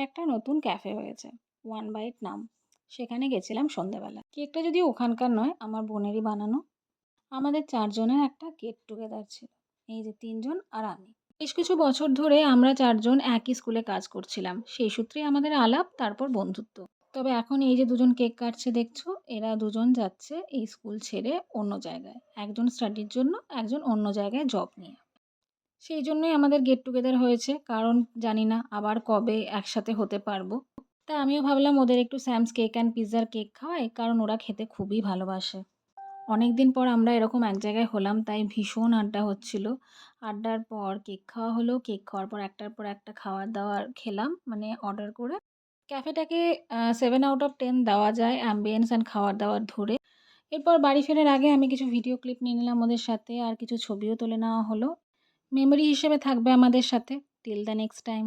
একটা নতুন ক্যাফে হয়েছে, ওয়ান বাইট নাম। সেখানে গেছিলাম সন্ধ্যেবেলা। কেকটা যদিও ওখানকার নয়, আমার বোনেরই বানানো। আমাদের ৪ জনের একটা গেট টুগেদার ছিল। এই যে ৩ জন আর আমি। বেশ কিছু বছর ধরে আমরা ৪ জন একই স্কুলে কাজ করছিলাম। সেই সূত্রেই আমাদের আলাপ, তারপর বন্ধুত্ব। তবে এখন এই যে ২ জন কেক কাটছে দেখছো, এরা ২ জন যাচ্ছে এই স্কুল ছেড়ে অন্য জায়গায়। একজন স্টাডির জন্য, একজন অন্য জায়গায় জব নিয়ে। সেই জন্যই আমাদের গেট টুগেদার হয়েছে। কারণ জানি না আবার কবে একসাথে হতে পারবো। তাই আমিও ভাবলাম ওদের একটু স্যামস কেক অ্যান্ড পিৎজার কেক খাওয়াই, কারণ ওরা খেতে খুবই ভালোবাসে। অনেকদিন পর আমরা এরকম এক জায়গায় হলাম, তাই ভীষণ আড্ডা হচ্ছিল। আড্ডার পর কেক খাওয়া হলো। কেক খাওয়ার পর একটার পর একটা খাবার-দাবার খেলাম, মানে অর্ডার করে। ক্যাফেটাকে 7 আউট অফ 10 দেওয়া যায় অ্যাম্বিয়েন্স অ্যান্ড খাবার-দাবার ধরে। এরপর বাড়ি ফেরার আগে আমি কিছু ভিডিও ক্লিপ নিয়ে নিলাম ওদের সাথে, আর কিছু ছবিও তুলে নেওয়া হলো। মেমোরি হিসেবে থাকবে আমাদের সাথে। Till the next time.